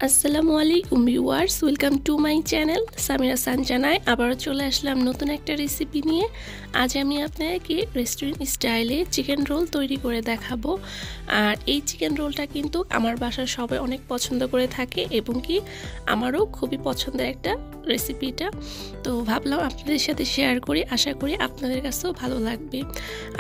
আসসালামু আলাইকুম viewers, welcome to my channel Samira সানজানায়। আবারও চলে আসলাম নতুন একটা রেসিপি নিয়ে। আজ আমি আপনাদেরকে রেস্টুরেন্ট স্টাইলে চিকেন রোল তৈরি করে দেখাবো। আর এই চিকেন রোলটা কিন্তু আমার বাসার সবাই অনেক পছন্দ করে থাকে এবং কি আমারও খুবই পছন্দের একটা রেসিপিটা। তো ভাবলাম আপনাদের সাথে শেয়ার করি, আশা করি আপনাদের কাছেও ভালো লাগবে।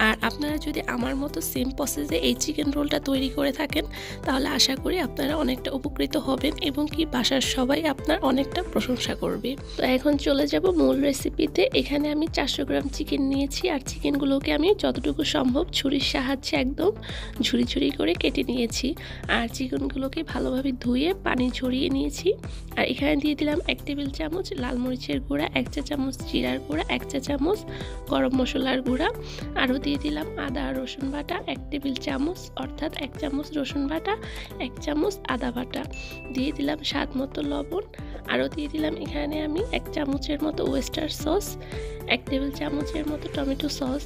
আর আপনারা যদি আমার মতো সেম প্রসেসে এই চিকেন রোলটা তৈরি করে থাকেন তাহলে আশা করি আপনারা অনেকটা উপকৃত হবেন এবং কি বাসার সবাই আপনার অনেকটা প্রশংসা করবে। তো এখন চলে যাব মূল রেসিপিতে। এখানে আমি 400 গ্রাম চিকেন নিয়েছি আর চিকেনগুলোকে আমি যতটুকু সম্ভব ছুরির সাহায্যে একদম ঝুরি ঝুরি করে কেটে নিয়েছি। আর চিকেনগুলোকে ভালোভাবে ধুয়ে পানি ঝরিয়ে নিয়েছি। আর এখানে দিয়ে দিলাম 1 টেবিল চামচ লাল মরিচের গুঁড়া, 1 চা চামচ জিরার গুঁড়া, 1 চা চামচ গরম মশলার গুঁড়া, আরও দিয়ে দিলাম আদা রসুন বাটা 1 টেবিল চামচ, অর্থাৎ 1 চামচ রসুন বাটা, 1 চামচ আদা বাটা, দিয়ে দিলাম স্বাদ মতো লবণ, আরও দিয়ে দিলাম এখানে আমি 1 চামচের মতো ওয়েস্টার সস, 1 টেবিল চামচের মতো টমেটো সস।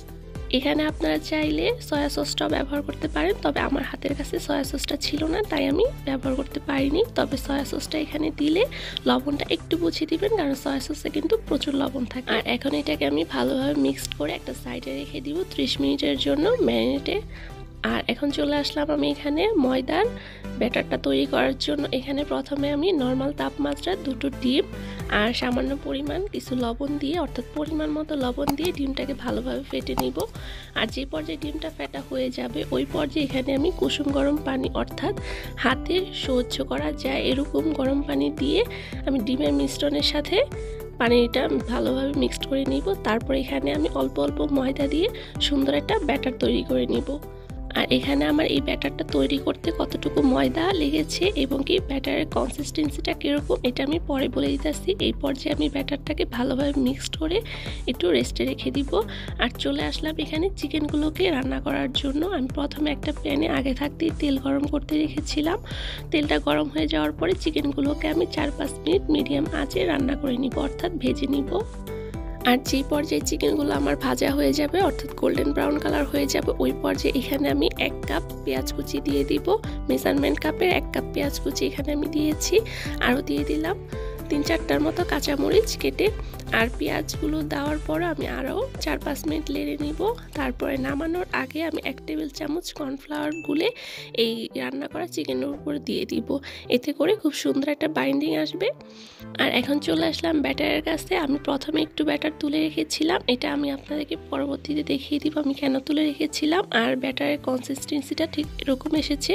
এখানে আপনারা চাইলে সয়া সসটাও ব্যবহার করতে পারেন, তবে আমার হাতের কাছে সয়া সসটা ছিল না তাই আমি ব্যবহার করতে পারিনি। তবে সয়া সসটা এখানে দিলে লবণটা একটু বুঝে দিবেন, কারণ সয়া সসে কিন্তু প্রচুর লবণ থাকে। আর এখন এটাকে আমি ভালোভাবে মিক্সড করে একটা সাইডে রেখে দিব 30 মিনিটের জন্য ম্যারিনেটে। আর এখন চলে আসলাম আমি এখানে ময়দার ব্যাটারটা তৈরি করার জন্য। এখানে প্রথমে আমি নর্মাল তাপমাত্রা 2টো ডিম আর সামান্য পরিমাণ কিছু লবণ দিয়ে, অর্থাৎ পরিমাণ মতো লবণ দিয়ে ডিমটাকে ভালোভাবে ফেটে নিব। আর যে পর্যায়ে ডিমটা ফেটা হয়ে যাবে ওই পর্যায়ে এখানে আমি কুসুম গরম পানি, অর্থাৎ হাতে সহ্য করা যায় এরকম গরম পানি দিয়ে আমি ডিমের মিশ্রণের সাথে পানিটা ভালোভাবে মিক্সড করে নিব। তারপর এখানে আমি অল্প অল্প ময়দা দিয়ে সুন্দর একটা ব্যাটার তৈরি করে নিব। আর এখানে আমার এই ব্যাটারটা তৈরি করতে কতটুকু ময়দা লেগেছে এবং কি ব্যাটারের কনসিস্টেন্সিটা কীরকম এটা আমি পরে বলে দিতেছি। এই পর্যায়ে আমি ব্যাটারটাকে ভালোভাবে মিক্সড করে একটু রেস্টে রেখে দিব। আর চলে আসলাম এখানে চিকেনগুলোকে রান্না করার জন্য। আমি প্রথমে একটা প্যানে আগে থাকতেই তেল গরম করতে রেখেছিলাম। তেলটা গরম হয়ে যাওয়ার পরে চিকেনগুলোকে আমি 4-5 মিনিট মিডিয়াম আঁচে রান্না করে নিব, অর্থাৎ ভেজে নিব। আর যে পর্যায়ে চিকেনগুলো আমার ভাজা হয়ে যাবে, অর্থাৎ গোল্ডেন ব্রাউন কালার হয়ে যাবে, ওই পর্যায়ে এখানে আমি 1 কাপ পেঁয়াজ কুচি দিয়ে দিব। মেজারমেন্ট কাপের 1 কাপ পেঁয়াজ কুচি এখানে আমি দিয়েছি। আরও দিয়ে দিলাম 3-4টার মতো কাঁচামরিচ কেটে। আর পেঁয়াজগুলো দেওয়ার পর আমি আরও 4-5 মিনিট নেড়ে নিব। তারপরে নামানোর আগে আমি 1 টেবিল চামচ কর্নফ্লাওয়ার গুলে এই রান্না করা চিকেনের উপর দিয়ে দিব। এতে করে খুব সুন্দর একটা বাইন্ডিং আসবে। আর এখন চলে আসলাম ব্যাটারের কাছে। আমি প্রথমে একটু ব্যাটার তুলে রেখেছিলাম, এটা আমি আপনাদেরকে পরবর্তীতে দেখিয়ে দিব আমি কেন তুলে রেখেছিলাম। আর ব্যাটারের কনসিস্টেন্সিটা ঠিক এরকম এসেছে,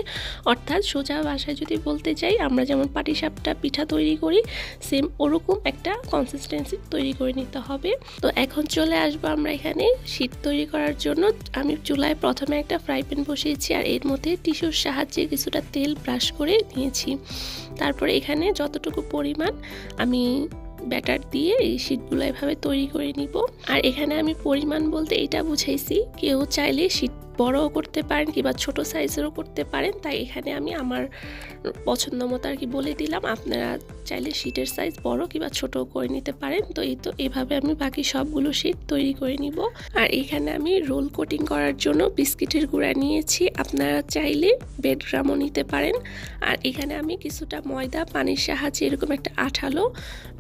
অর্থাৎ সোজা ভাষায় যদি বলতে চাই আমরা যেমন পাটিসাপটা পিঠা তৈরি করি সেম ওরকম একটা কনসিস্টেন্সি তৈরি করে নিতে হবে। তো এখন চলে আসবো আমরা এখানে শীট তৈরি করার জন্য। আমি চুলায় প্রথমে একটা ফ্রাই প্যান বসিয়েছি আর এর মধ্যে টিস্যুর সাহায্যে কিছুটা তেল ব্রাশ করে নিয়েছি। তারপরে এখানে যতটুকু পরিমাণ আমি ব্যাটার দিয়ে এই শীটগুলো এভাবে তৈরি করে নিব। আর এখানে আমি পরিমাণ বলতে এটা বুঝাইছি, কেউ চাইলে শীট বড়ও করতে পারেন কিংবা ছোট সাইজেরও করতে পারেন, তাই এখানে আমি আমার পছন্দ মতো আর কি বলে দিলাম। আপনারা চাইলে শীটের সাইজ বড় কিংবা ছোট করে নিতে পারেন। তো এই তো এভাবে আমি বাকি সবগুলো শীট তৈরি করে নিব। আর এখানে আমি রোল কোটিং করার জন্য বিস্কিটের গুঁড়া নিয়েছি, আপনারা চাইলে ব্রেড ক্রামও নিতে পারেন। আর এখানে আমি কিছুটা ময়দা পানির সাহায্যে এরকম একটা আঠালো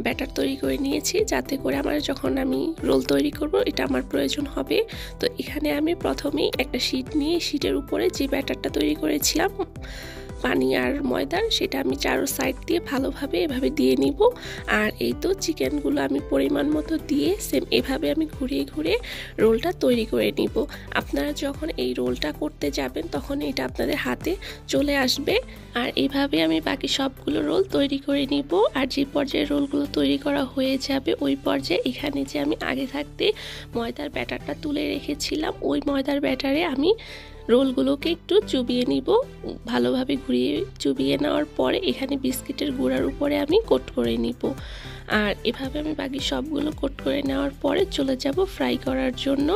ব্যাটার তৈরি করে নিয়েছি, যাতে করে আমার যখন আমি রোল তৈরি করব এটা আমার প্রয়োজন হবে। তো এখানে আমি প্রথমেই একটা শীট নিয়ে শীটের উপরে যে ব্যাটারটা তৈরি করেছিলাম পানি আর ময়দার, সেটা আমি চারো সাইড দিয়ে ভালোভাবে এভাবে দিয়ে নিব। আর এই তো চিকেনগুলো আমি পরিমাণ মতো দিয়ে সেম এভাবে আমি ঘুরিয়ে ঘুরিয়ে রোলটা তৈরি করে নিব। আপনারা যখন এই রোলটা করতে যাবেন তখন এটা আপনাদের হাতে চলে আসবে। আর এইভাবে আমি বাকি সবগুলো রোল তৈরি করে নিব। আর যে পর্যায়ে রোলগুলো তৈরি করা হয়ে যাবে ওই পর্যায়ে এখানে যে আমি আগে থাকতে ময়দার ব্যাটারটা তুলে রেখেছিলাম ওই ময়দার ব্যাটারে আমি রোলগুলোকে একটু চুবিয়ে নিব। ভালোভাবে ঘুরিয়ে চুবিয়ে নেওয়ার পরে এখানে বিস্কিটের গুঁড়ার উপরে আমি কোট করে নিব। আর এভাবে আমি বাকি সবগুলো কোট করে নেওয়ার পরে চলে যাব ফ্রাই করার জন্য।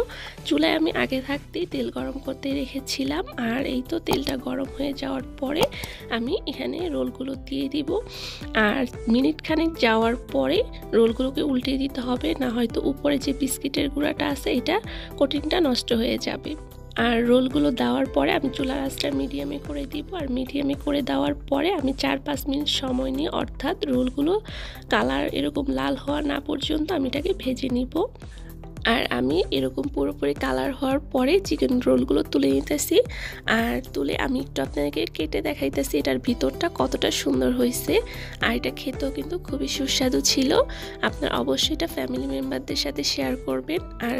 চুলায় আমি আগে থাকতেই তেল গরম করতে রেখেছিলাম। আর এই তো তেলটা গরম হয়ে যাওয়ার পরে আমি এখানে রোলগুলো দিয়ে দিব। আর মিনিট খানেক যাওয়ার পরে রোলগুলোকে উল্টে দিতে হবে, না হয়তো উপরে যে বিস্কিটের গুঁড়াটা আছে এটা কোটিংটা নষ্ট হয়ে যাবে। আর রোলগুলো দেওয়ার পরে আমি চুলার আঁচটা মিডিয়ামে করে দিব। আর মিডিয়ামে করে দেওয়ার পরে আমি 4-5 মিনিট সময় নিয়ে, অর্থাৎ রোলগুলো কালার এরকম লাল হওয়া না পর্যন্ত আমি এটাকে ভেজে নিব। আর আমি এরকম পুরোপুরি কালার হওয়ার পরে চিকেন রোলগুলো তুলে নিতেছি। আর তুলে আমি একটু আপনাকে কেটে দেখাইতেছি এটার ভিতরটা কতটা সুন্দর হয়েছে। আর এটা খেতেও কিন্তু খুবই সুস্বাদু ছিল। আপনার অবশ্যই এটা ফ্যামিলি মেম্বারদের সাথে শেয়ার করবেন। আর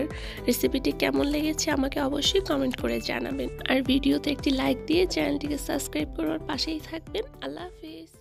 রেসিপিটি কেমন লেগেছে আমাকে অবশ্যই কমেন্ট করে জানাবেন। আর ভিডিওতে একটি লাইক দিয়ে চ্যানেলটিকে সাবস্ক্রাইব করার পাশেই থাকবেন। আল্লাহ হাফিজ।